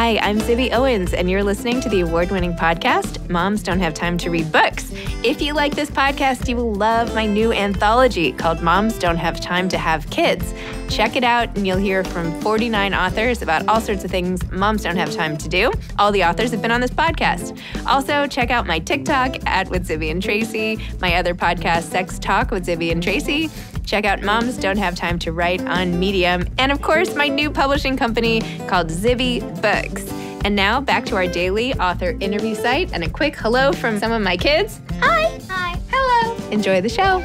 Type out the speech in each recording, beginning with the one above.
Hi, I'm Zibby Owens, and you're listening to the award-winning podcast, Moms Don't Have Time to Read Books. If you like this podcast, you will love my new anthology called Moms Don't Have Time to Have Kids. Check it out, and you'll hear from 49 authors about all sorts of things moms don't have time to do. All the authors have been on this podcast. Also, check out my TikTok, @with Zibby and Tracy, my other podcast, Sex Talk with Zibby and Tracy. Check out Moms Don't Have Time to Write on Medium. And of course, my new publishing company called Zibby Books. And now back to our daily author interview site and a quick hello from some of my kids. Hi. Hi. Hello. Enjoy the show.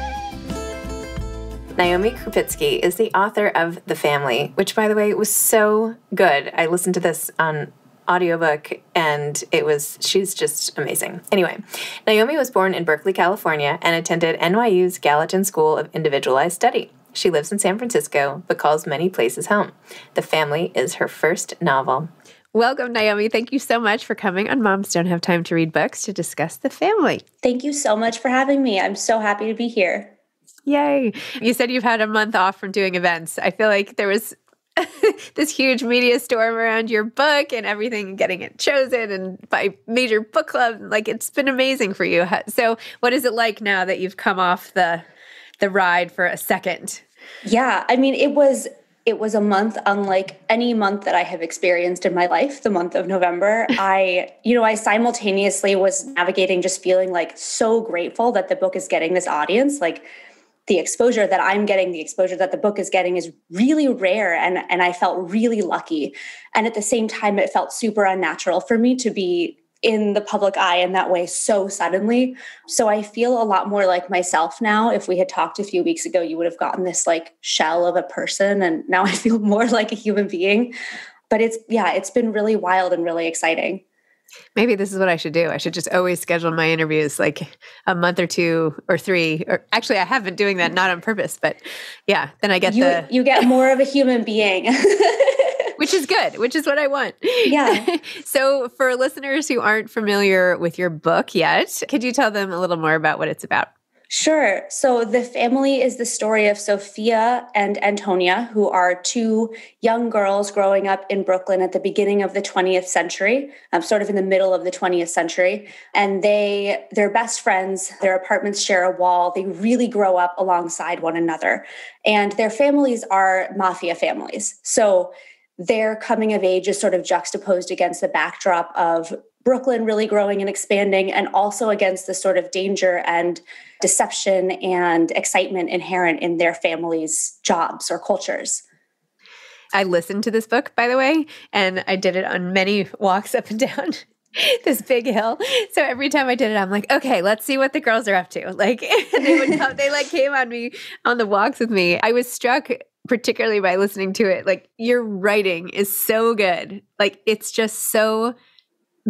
Naomi Krupitsky is the author of The Family, which, by the way, was so good. I listened to this on audiobook, and she's just amazing. Anyway, Naomi was born in Berkeley, California, and attended NYU's Gallatin School of Individualized Study. She lives in San Francisco, but calls many places home. The Family is her first novel. Welcome, Naomi. Thank you so much for coming on Moms Don't Have Time to Read Books to discuss The Family. Thank you so much for having me. I'm so happy to be here. Yay. You said you've had a month off from doing events. I feel like there was this huge media storm around your book and everything, getting it chosen and by major book clubs. Like, it's been amazing for you. So what is it like now that you've come off the ride for a second? Yeah, I mean, it was a month unlike any month that I have experienced in my life, the month of November. I simultaneously was navigating just feeling like so grateful that the book is getting this audience. Like, the exposure that I'm getting, the exposure that the book is getting is really rare. And I felt really lucky. And at the same time, it felt super unnatural for me to be in the public eye in that way so suddenly. So I feel a lot more like myself now. If we had talked a few weeks ago, you would have gotten this like shell of a person. And now I feel more like a human being. But it's been really wild and really exciting. Maybe this is what I should do. I should just always schedule my interviews like a month or 2 or 3. Or actually, I have been doing that, not on purpose, but yeah, then I get you get more of a human being. Which is good, which is what I want. Yeah. So for listeners who aren't familiar with your book yet, could you tell them a little more about what it's about? Sure. So The Family is the story of Sophia and Antonia, who are 2 young girls growing up in Brooklyn at the beginning of the 20th century, sort of in the middle of the 20th century. And they're best friends. Their apartments share a wall. They really grow up alongside one another. And their families are mafia families. So their coming of age is sort of juxtaposed against the backdrop of Brooklyn really growing and expanding, and also against the sort of danger and deception and excitement inherent in their families' jobs or cultures. I listened to this book, by the way, and I did it on many walks up and down this big hill. So every time I did it, I'm like, okay, let's see what the girls are up to. Like, they would come, they like came on me on the walks with me. I was struck particularly by listening to it. Like, your writing is so good. Like, it's just so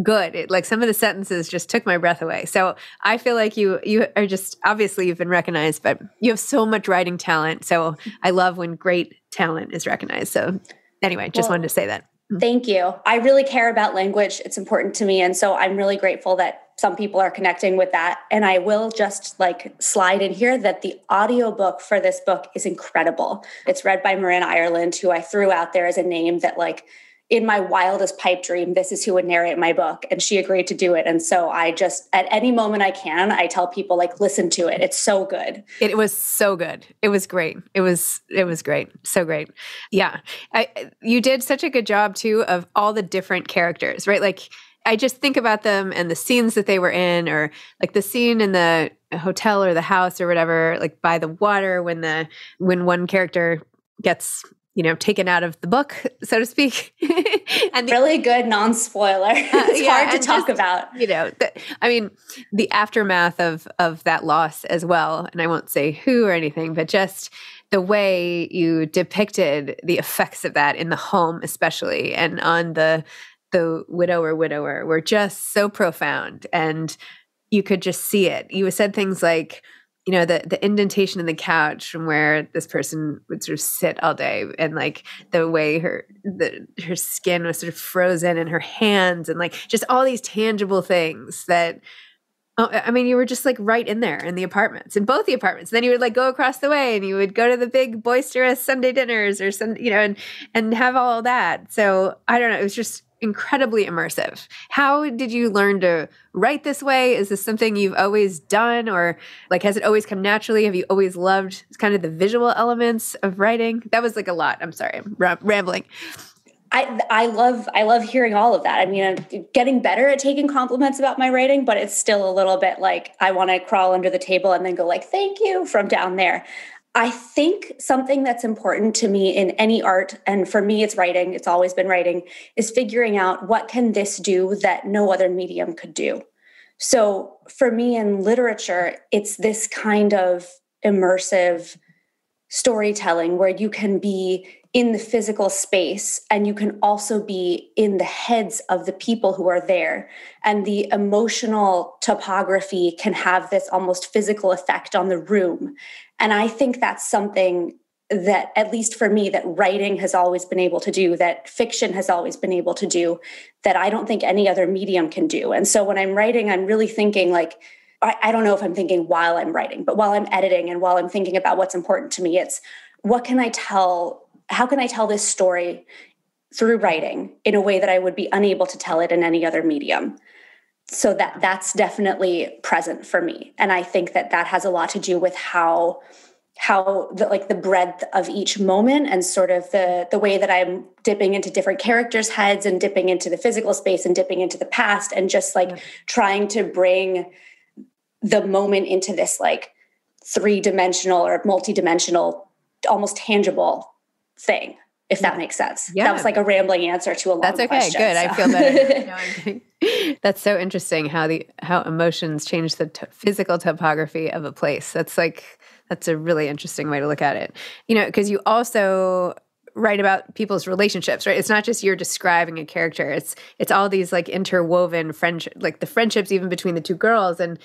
good. Like, some of the sentences just took my breath away. So I feel like you are just, obviously you've been recognized, but you have so much writing talent. So I love when great talent is recognized. So anyway, just wanted to say that. Thank you. I really care about language. It's important to me. And so I'm really grateful that some people are connecting with that. And I will just like slide in here that the audiobook for this book is incredible. It's read by Marin Ireland, who I threw out there as a name that, like, in my wildest pipe dream, this is who would narrate my book. And she agreed to do it. And so I just, at any moment I can, I tell people, like, listen to it. It's so good. It was so good. It was great. It was great. So great. Yeah. You did such a good job too of all the different characters, right? Like, I just think about them and the scenes that they were in, or like the scene in the hotel or the house or whatever, like by the water when one character gets, taken out of the book, so to speak. And really good non-spoiler. It's hard to talk about. The aftermath of that loss as well. And I won't say who or anything, but just the way you depicted the effects of that in the home, especially, and on the widower were just so profound. And you could just see it. You said things like, the indentation in the couch from where this person would sort of sit all day, and like the way her skin was sort of frozen in her hands, and like just all these tangible things that, you were just like right in there in both the apartments. Then you would like go across the way and you would go to the big boisterous Sunday dinners or some, and have all of that. So I don't know. incredibly immersive. How did you learn to write this way? Is this something you've always done, or like, has it always come naturally? Have you always loved kind of the visual elements of writing? That was like a lot. I'm sorry, I'm rambling. I love hearing all of that. I mean, I'm getting better at taking compliments about my writing, but it's still a little bit like I want to crawl under the table and then go like, thank you from down there. I think something that's important to me in any art, and for me it's writing, it's always been writing, is figuring out what can this do that no other medium could do. So for me in literature, it's this kind of immersive storytelling where you can be in the physical space and you can also be in the heads of the people who are there. And the emotional topography can have this almost physical effect on the room. And I think that's something that, at least for me, that writing has always been able to do, that fiction has always been able to do, that I don't think any other medium can do. And so when I'm writing, I'm really thinking like, I don't know if I'm thinking while I'm writing, but while I'm editing and while I'm thinking about what's important to me, it's what can I tell? How can I tell this story through writing in a way that I would be unable to tell it in any other medium? So that's definitely present for me. And I think that has a lot to do with how the breadth of each moment and sort of the way that I'm dipping into different characters' heads and dipping into the physical space and dipping into the past and just like trying to bring the moment into this like three-dimensional or multi-dimensional, almost tangible thing, if that makes sense. Yeah. That was like a rambling answer to a long question. That's okay. Good. So. I feel better. That's so interesting how emotions change the physical topography of a place. That's a really interesting way to look at it. You know, because you also write about people's relationships, right? It's not just you're describing a character. It's all these like interwoven friendship, like the friendships even between the two girls and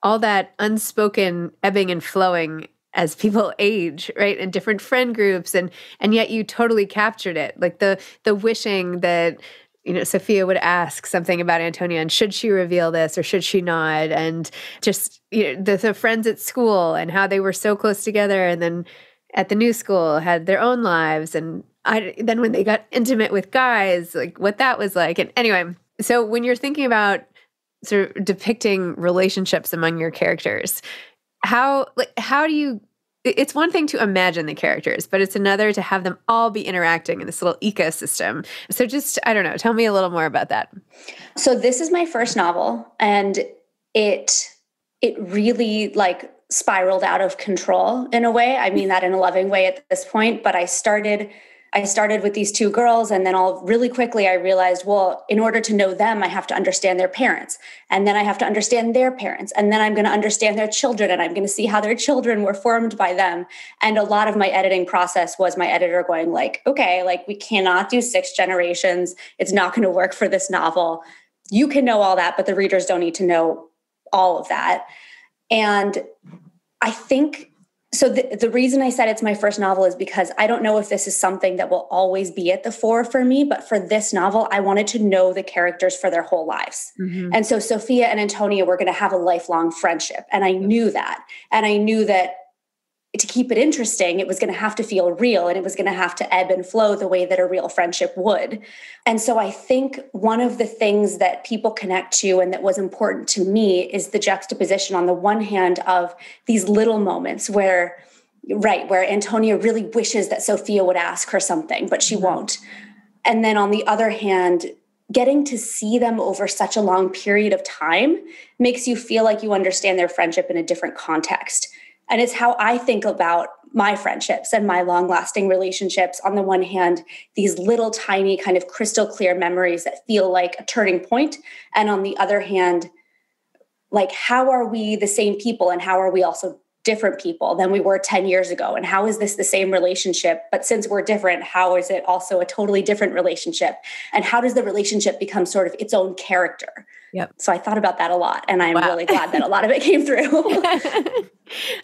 all that unspoken ebbing and flowing as people age, right? And different friend groups. And yet you totally captured it. Like the wishing that, you know, Sophia would ask something about Antonia and should she reveal this or should she not? And just, you know, the friends at school and how they were so close together. And then at the new school had their own lives. And then when they got intimate with guys, like what that was like. And anyway, so when you're thinking about sort of depicting relationships among your characters, how do you, it's one thing to imagine the characters, but it's another to have them all be interacting in this little ecosystem. So just, I don't know, tell me a little more about that. So this is my first novel, and it really like spiraled out of control in a way. I mean that in a loving way at this point, but I started with these two girls, and then really quickly I realized, well, in order to know them, I have to understand their parents, and then I have to understand their parents, and then I'm going to understand their children, and I'm going to see how their children were formed by them. And a lot of my editing process was my editor going like, okay, like we cannot do 6 generations. It's not going to work for this novel. You can know all that, but the readers don't need to know all of that. And I think, so the reason I said it's my first novel is because I don't know if this is something that will always be at the fore for me, but for this novel, I wanted to know the characters for their whole lives. Mm-hmm. And so Sophia and Antonia were going to have a lifelong friendship. And I knew that. And I knew that to keep it interesting, it was going to have to feel real, and it was going to have to ebb and flow the way that a real friendship would. And so I think one of the things that people connect to and that was important to me is the juxtaposition on the one hand of these little moments where Antonia really wishes that Sophia would ask her something, but she won't. And then on the other hand, getting to see them over such a long period of time makes you feel like you understand their friendship in a different context. And it's how I think about my friendships and my long-lasting relationships. On the one hand, these little tiny kind of crystal clear memories that feel like a turning point. And on the other hand, like how are we the same people and how are we also different people than we were 10 years ago? And how is this the same relationship? But since we're different, how is it also a totally different relationship? And how does the relationship become sort of its own character? Yep. So I thought about that a lot, and I'm really glad that a lot of it came through.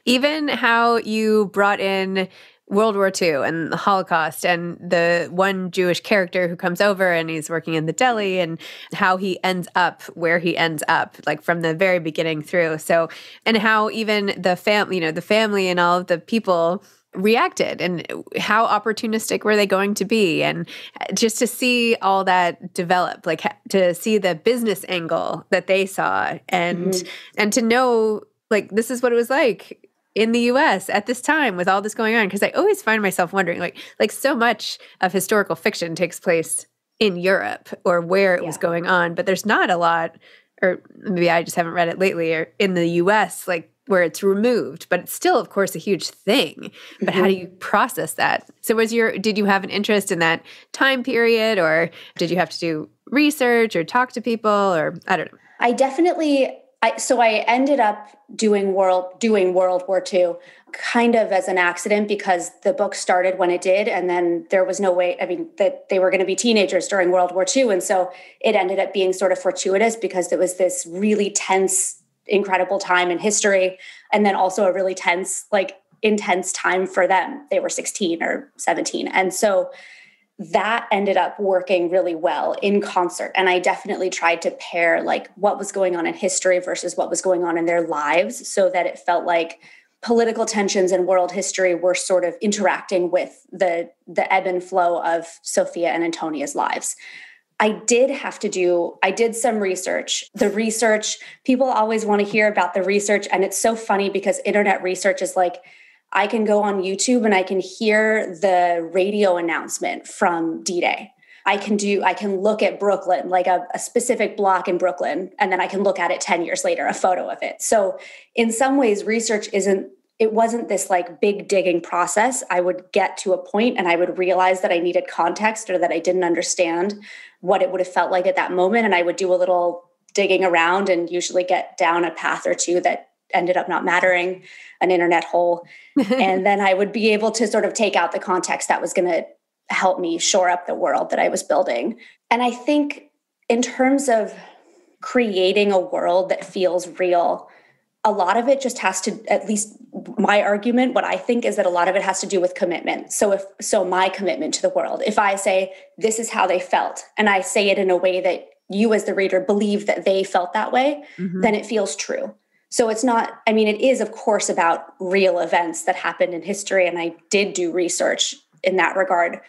Even how you brought in World War II and the Holocaust and the one Jewish character who comes over and he's working in the deli and how he ends up where he ends up, like from the very beginning through. So, and how even the family and all of the people reacted and how opportunistic were they going to be, and just to see all that develop, like to see the business angle that they saw, and to know like this is what it was like in the US at this time with all this going on. Because I always find myself wondering, like so much of historical fiction takes place in Europe or where it was going on, but there's not a lot, or maybe I just haven't read it lately, or in the US, like where it's removed, but it's still, of course, a huge thing. But how do you process that? So did you have an interest in that time period, or did you have to do research or talk to people, or I don't know? I definitely, so I ended up doing World War II kind of as an accident, because the book started when it did. And then there was no way, that they were going to be teenagers during World War II. And so it ended up being sort of fortuitous, because it was this really tense, incredible time in history. And then also a really tense, like intense time for them. They were 16 or 17. And so that ended up working really well in concert. And I definitely tried to pair like what was going on in history versus what was going on in their lives, so that it felt like political tensions in world history were sort of interacting with the ebb and flow of Sophia and Antonia's lives. I did some research. The research, people always want to hear about the research. And it's so funny because internet research is like, I can go on YouTube and I can hear the radio announcement from D-Day. I can look at Brooklyn, like a specific block in Brooklyn, and then I can look at it 10 years later, a photo of it. So in some ways, research wasn't this like big digging process. I would get to a point and I would realize that I needed context, or that I didn't understand what it would have felt like at that moment. And I would do a little digging around and usually get down a path or two that ended up not mattering, an internet hole. And then I would be able to sort of take out the context that was going to help me shore up the world that I was building. And I think in terms of creating a world that feels real, a lot of it just has to, at least my argument, what I think is that a lot of it has to do with commitment. So my commitment to the world, if I say, this is how they felt, and I say it in a way that you as the reader believe that they felt that way, then it feels true. So it's not, it is of course about real events that happened in history. And I did do research in that regard,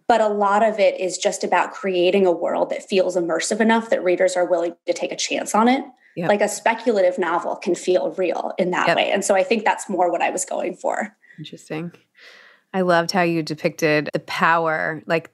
but a lot of it is just about creating a world that feels immersive enough that readers are willing to take a chance on it. Yep. Like a speculative novel can feel real in that way. And so I think that's more what I was going for. Interesting. I loved how you depicted the power, like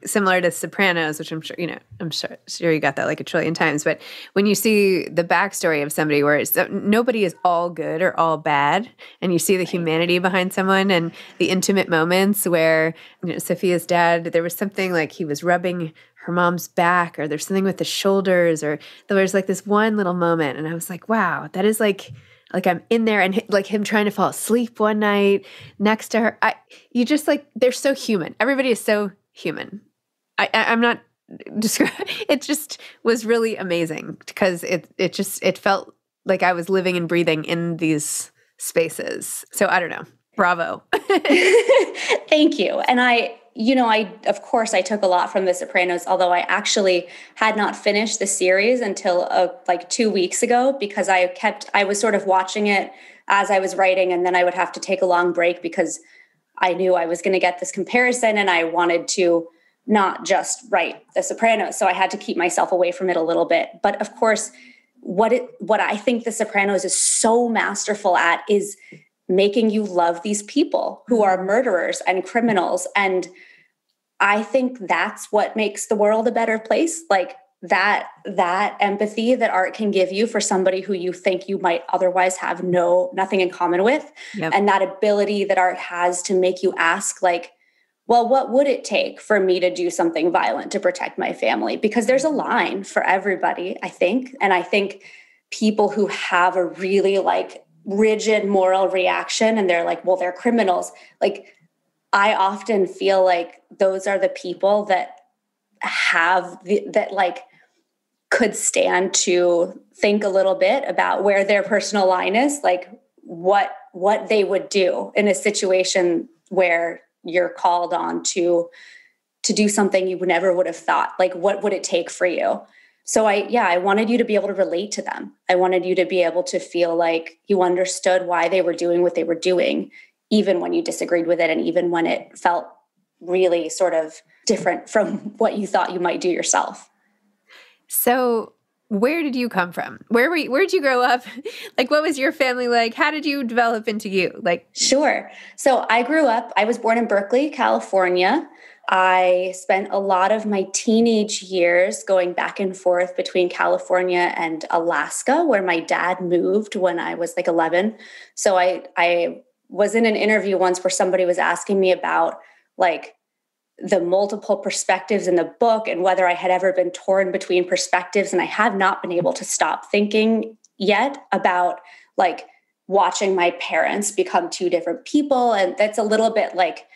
similar to Sopranos, which I'm sure you got that like a trillion times. But when you see the backstory of somebody where nobody is all good or all bad, and you see the humanity behind someone and the intimate moments where, Sophia's dad, there was something like he was rubbing her mom's back, or there's something with the shoulders, or there was like this one little moment. And I was like, wow, that is like I'm in there, and like him trying to fall asleep one night next to her. You just like, they're so human. Everybody is so human. I'm not describing. It just was really amazing, because it felt like I was living and breathing in these spaces. So I don't know. Bravo. Thank you. And I of course I took a lot from The Sopranos, although I actually had not finished the series until like 2 weeks ago, because I was sort of watching it as I was writing, and then I would have to take a long break because I knew I was going to get this comparison, and I wanted to not just write The Sopranos. So I had to keep myself away from it a little bit. But of course, what I think The Sopranos is so masterful at is making you love these people who are murderers and criminals. And I think that's what makes the world a better place. Like that empathy that art can give you for somebody who you think you might otherwise have nothing in common with. Yep. And that ability that art has to make you ask, like, well, what would it take for me to do something violent to protect my family? Because there's a line for everybody, I think. And I think people who have a really like rigid moral reaction and they're like, well, they're criminals. Like, I often feel like those are the people that that like could stand to think a little bit about where their personal line is, like what they would do in a situation where you're called on to do something you never would have thought. Like, what would it take for you? So I wanted you to be able to relate to them. I wanted you to be able to feel like you understood why they were doing what they were doing, even when you disagreed with it and even when it felt really sort of different from what you thought you might do yourself. So where did you come from? Where did you grow up? Like, what was your family like? How did you develop into you? Like, sure. So I was born in Berkeley, California. I spent a lot of my teenage years going back and forth between California and Alaska, where my dad moved when I was like 11. So I was in an interview once where somebody was asking me about like the multiple perspectives in the book and whether I had ever been torn between perspectives. And I have not been able to stop thinking yet about like watching my parents become two different people. And that's a little bit like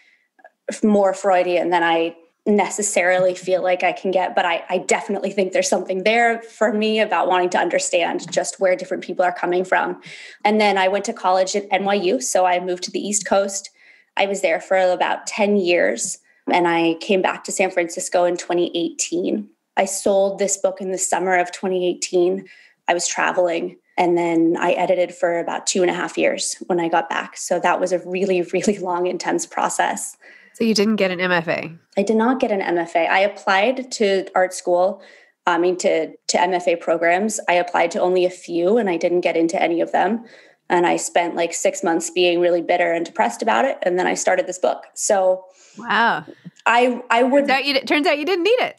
more Freudian than I necessarily feel like I can get. But I definitely think there's something there for me about wanting to understand just where different people are coming from. And then I went to college at NYU. So I moved to the East Coast. I was there for about 10 years. And I came back to San Francisco in 2018. I sold this book in the summer of 2018. I was traveling, and then I edited for about 2.5 years when I got back. So that was a really, really long, intense process. so you didn't get an MFA? I did not get an MFA. I applied to art school, to MFA programs. I applied to only a few, and I didn't get into any of them. And I spent like 6 months being really bitter and depressed about it. And then I started this book. So wow. I would. Turns out you didn't need it.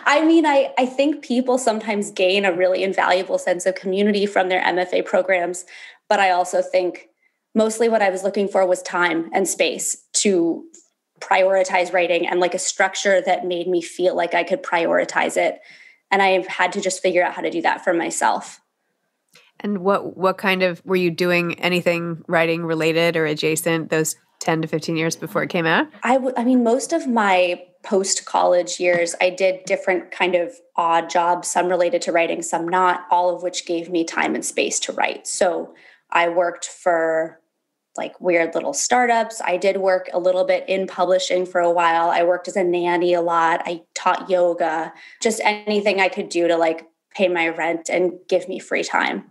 I mean, I think people sometimes gain a really invaluable sense of community from their MFA programs. But I also think mostly what I was looking for was time and space to prioritize writing and like a structure that made me feel like I could prioritize it. And I've had to just figure out how to do that for myself. And what kind of, were you doing anything writing related or adjacent those 10 to 15 years before it came out? I mean, most of my post-college years, I did different kind of odd jobs, some related to writing, some not, all of which gave me time and space to write. So I worked for like weird little startups. I did work a little bit in publishing for a while. I worked as a nanny a lot. I taught yoga, just anything I could do to like pay my rent and give me free time.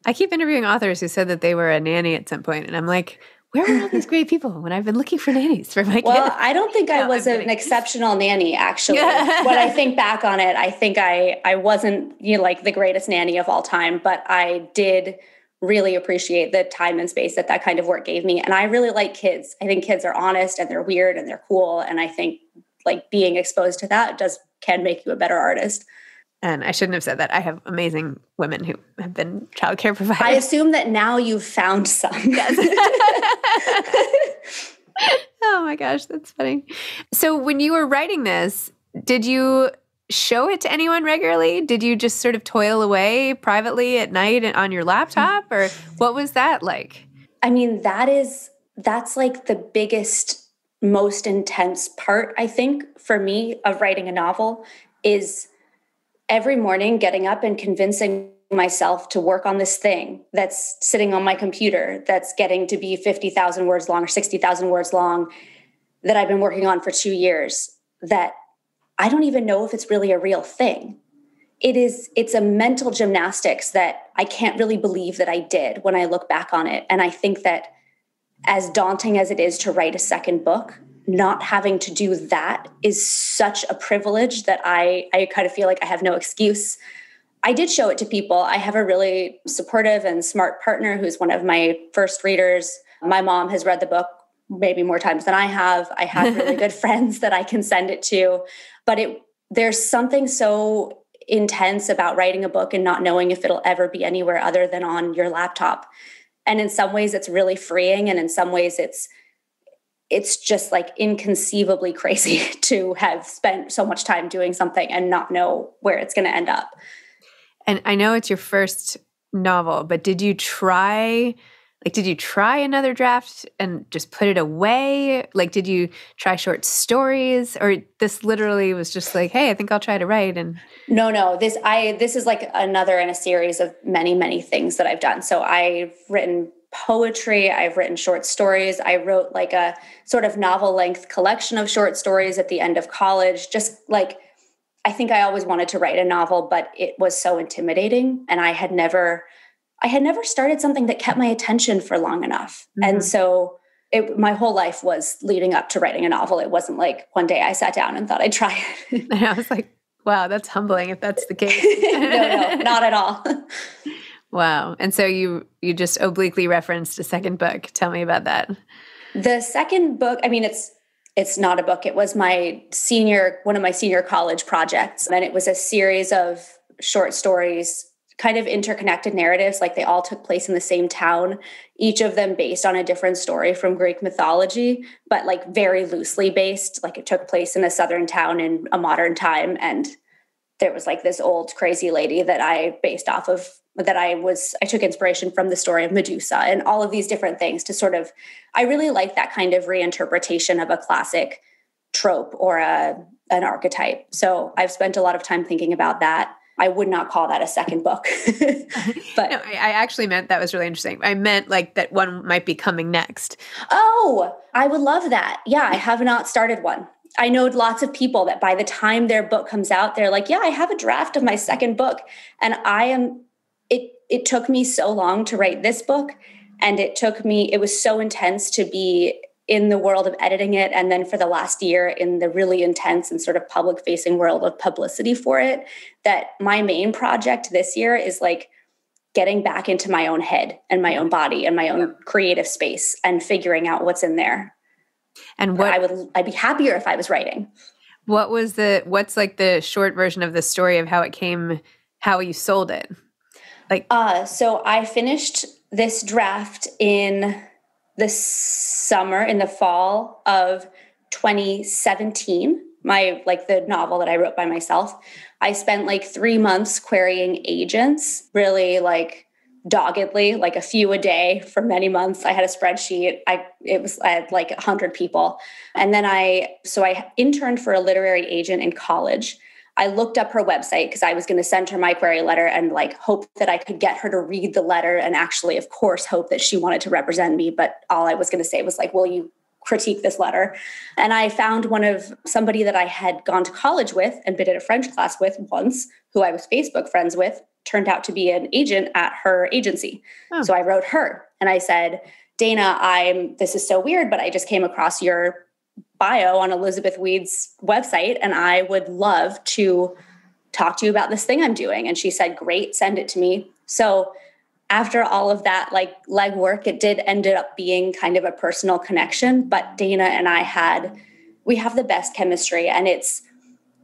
I keep interviewing authors who said that they were a nanny at some point, and I'm like, where were all these great people when I've been looking for nannies for my kids? Well, I don't think I was an exceptional nanny, actually. When I think back on it, I think I wasn't like the greatest nanny of all time, but I did really appreciate the time and space that kind of work gave me. And I really like kids. I think kids are honest and they're weird and they're cool. And I think like being exposed to that can make you a better artist. And I shouldn't have said that. I have amazing women who have been childcare providers. I assume that now you've found some. Yes. Oh my gosh, that's funny. So when you were writing this, did you show it to anyone regularly? Did you just sort of toil away privately at night on your laptop? Or what was that like? I mean, that's like the biggest, most intense part, I think, for me of writing a novel is every morning getting up and convincing myself to work on this thing that's sitting on my computer, that's getting to be 50,000 words long or 60,000 words long, that I've been working on for 2 years, that I don't even know if it's really a real thing. It's a mental gymnastics that I can't really believe that I did when I look back on it. And I think that as daunting as it is to write a second book, not having to do that is such a privilege that I kind of feel like I have no excuse. I did show it to people. I have a really supportive and smart partner who's one of my first readers. My mom has read the book maybe more times than I have. I have really good friends that I can send it to. But there's something so intense about writing a book and not knowing if it'll ever be anywhere other than on your laptop. And in some ways it's really freeing. And in some ways it's just like inconceivably crazy to have spent so much time doing something and not know where it's going to end up. And I know it's your first novel, but did you try another draft and just put it away? Like, did you try short stories, or this literally was just like, hey, I think I'll try to write? And no, this is like another in a series of many, many things that I've done. So I've written poetry, I've written short stories. I wrote like a sort of novel length collection of short stories at the end of college. Just like, I think I always wanted to write a novel, but it was so intimidating. And I I had never started something that kept my attention for long enough. And so my whole life was leading up to writing a novel. It wasn't like one day I sat down and thought I'd try it. And I was like, wow, that's humbling if that's the case. No, not at all. Wow. And so you just obliquely referenced a second book. Tell me about that. The second book, I mean, it's not a book. It was one of my senior college projects. And it was a series of short stories, kind of interconnected narratives. Like they all took place in the same town, each of them based on a different story from Greek mythology, but like very loosely based. Like it took place in a southern town in a modern time. And there was like this old crazy lady that I based off of, I took inspiration from the story of Medusa and all of these different things to sort of, I really like that kind of reinterpretation of a classic trope or an archetype. So I've spent a lot of time thinking about that. I would not call that a second book. But no, I actually meant that was really interesting. I meant like that one might be coming next. Oh, I would love that. Yeah, I have not started one. I know lots of people that by the time their book comes out, they're like, yeah, I have a draft of my second book. And it took me so long to write this book. And it was so intense to be in the world of editing it. And then for the last year in the really intense and sort of public facing world of publicity for it, that my main project this year is like getting back into my own head and my own body and my own creative space and figuring out what's in there. And I'd be happier if I was writing. What's like the short version of the story of how you sold it? So I finished this draft in the fall of 2017, the novel that I wrote by myself. I spent like 3 months querying agents, really like doggedly, like a few a day for many months. I had a spreadsheet. I had like 100 people. And then I interned for a literary agent in college. I looked up her website because I was going to send her my query letter and like hope that I could get her to read the letter and actually, of course, hope that she wanted to represent me. But all I was going to say was like, will you critique this letter? And I found somebody that I had gone to college with and been in a French class with once, who I was Facebook friends with, turned out to be an agent at her agency. Oh. So I wrote her and I said, Dana, this is so weird, but I just came across your bio on Elizabeth Weed's website, and I would love to talk to you about this thing I'm doing. And she said, great, send it to me. So after all of that like legwork, it did ended up being kind of a personal connection, but Dana and we have the best chemistry, and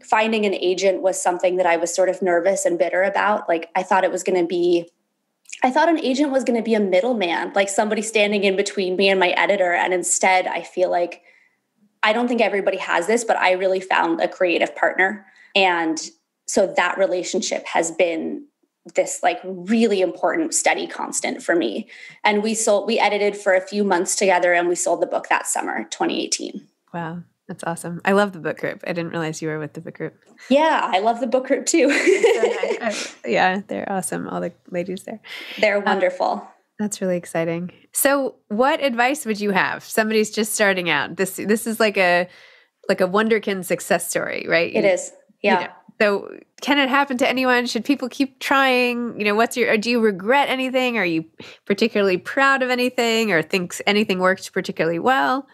finding an agent was something that I was sort of nervous and bitter about. Like I thought an agent was going to be a middleman, like somebody standing in between me and my editor. And instead I feel like, I don't think everybody has this, but I really found a creative partner. And so that relationship has been this like really important steady constant for me. And we edited for a few months together, and we sold the book that summer, 2018. Wow. That's awesome. I love the book group. I didn't realize you were with the book group. Yeah, I love the book group too. Yeah, they're awesome. All the ladies there. They're wonderful. That's really exciting. So what advice would you have? Somebody's just starting out. This is like a wonderkin success story, right? It is. Yeah. So can it happen to anyone? Should people keep trying? Do you regret anything? Are you particularly proud of anything, or think anything worked particularly well?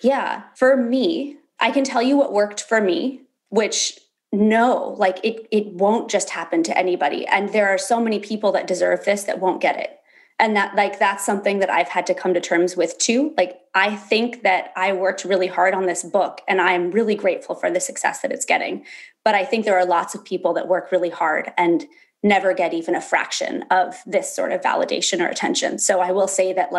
Yeah. For me, I can tell you what worked for me, which it won't just happen to anybody. And there are so many people that deserve this that won't get it. And that's something that I've had to come to terms with too. Like, I think that I worked really hard on this book, and I'm really grateful for the success that it's getting. But I think there are lots of people that work really hard and never get even a fraction of this sort of validation or attention. So I will say that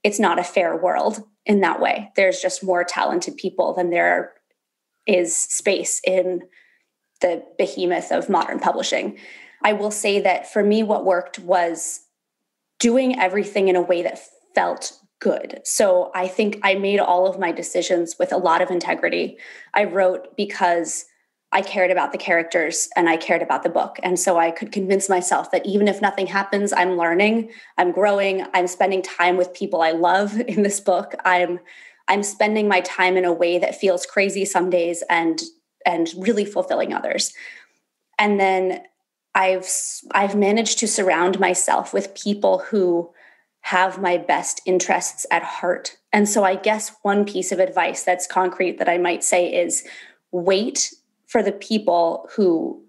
it's not a fair world in that way. There's just more talented people than there is space in the behemoth of modern publishing. I will say that for me, what worked was doing everything in a way that felt good. So I think I made all of my decisions with a lot of integrity. I wrote because I cared about the characters and I cared about the book. And so I could convince myself that even if nothing happens, I'm learning, I'm growing, I'm spending time with people I love in this book. I'm spending my time in a way that feels crazy some days and really fulfilling others. And then I've managed to surround myself with people who have my best interests at heart. And so I guess one piece of advice that's concrete that I might say is wait for the people who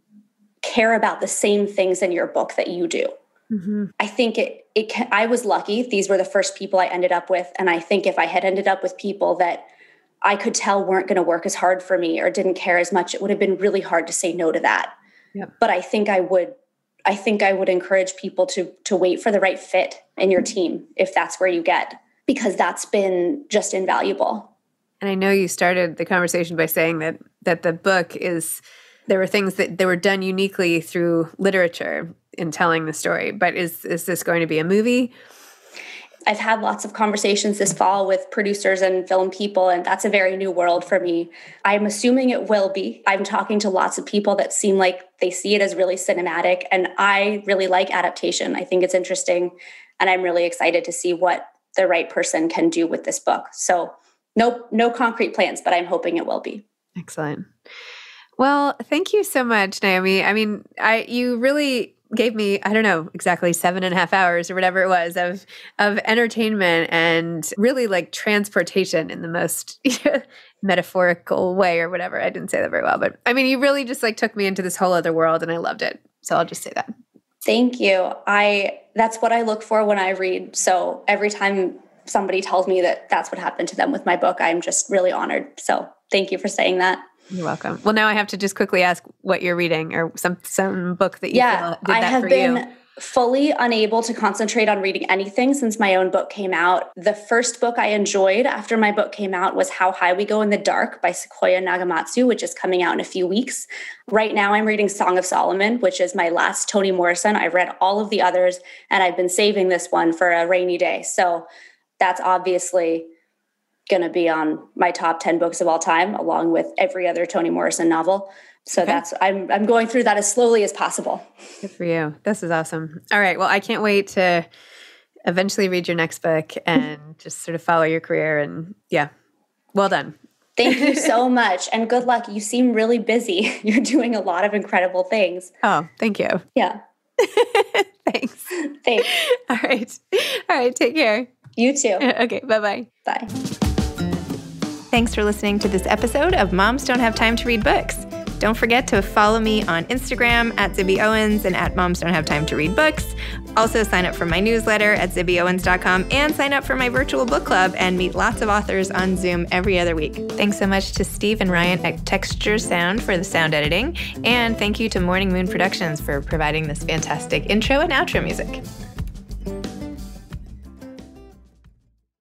care about the same things in your book that you do. Mm-hmm. I think I was lucky. These were the first people I ended up with. And I think if I had ended up with people that I could tell weren't going to work as hard for me or didn't care as much, it would have been really hard to say no to that. Yep. But I think I would encourage people to wait for the right fit in your team if that's where you get, because that's been just invaluable. And I know you started the conversation by saying that the book there were things that were done uniquely through literature in telling the story. But is this going to be a movie? I've had lots of conversations this fall with producers and film people, and that's a very new world for me. I'm assuming it will be. I'm talking to lots of people that seem like they see it as really cinematic, and I really like adaptation. I think it's interesting, and I'm really excited to see what the right person can do with this book. So no concrete plans, but I'm hoping it will be. Excellent. Well, thank you so much, Naomi. I mean, you really gave me, I don't know, exactly 7.5 hours or whatever it was of entertainment and really like transportation in the most metaphorical way or whatever. I didn't say that very well, but I mean, you really just like took me into this whole other world and I loved it. So I'll just say that. Thank you. That's what I look for when I read. So every time somebody tells me that that's what happened to them with my book, I'm just really honored. So thank you for saying that. You're welcome. Well, now I have to just quickly ask what you're reading or some book that you feel did that for you. I have been fully unable to concentrate on reading anything since my own book came out. The first book I enjoyed after my book came out was How High We Go in the Dark by Sequoia Nagamatsu, which is coming out in a few weeks. Right now I'm reading Song of Solomon, which is my last Toni Morrison. I've read all of the others and I've been saving this one for a rainy day. So that's obviously going to be on my top 10 books of all time, along with every other Toni Morrison novel. So I'm going through that as slowly as possible. Good for you. This is awesome. All right. Well, I can't wait to eventually read your next book and just sort of follow your career. And yeah, well done. Thank you so much. And good luck. You seem really busy. You're doing a lot of incredible things. Oh, thank you. Yeah. Thanks. Thanks. All right. Take care. You too. Okay. Bye-bye. Bye. Thanks for listening to this episode of Moms Don't Have Time to Read Books. Don't forget to follow me on Instagram at Zibby Owens and at Moms Don't Have Time to Read Books. Also sign up for my newsletter at zibbyowens.com and sign up for my virtual book club and meet lots of authors on Zoom every other week. Thanks so much to Steve and Ryan at Texture Sound for the sound editing. And thank you to Morning Moon Productions for providing this fantastic intro and outro music.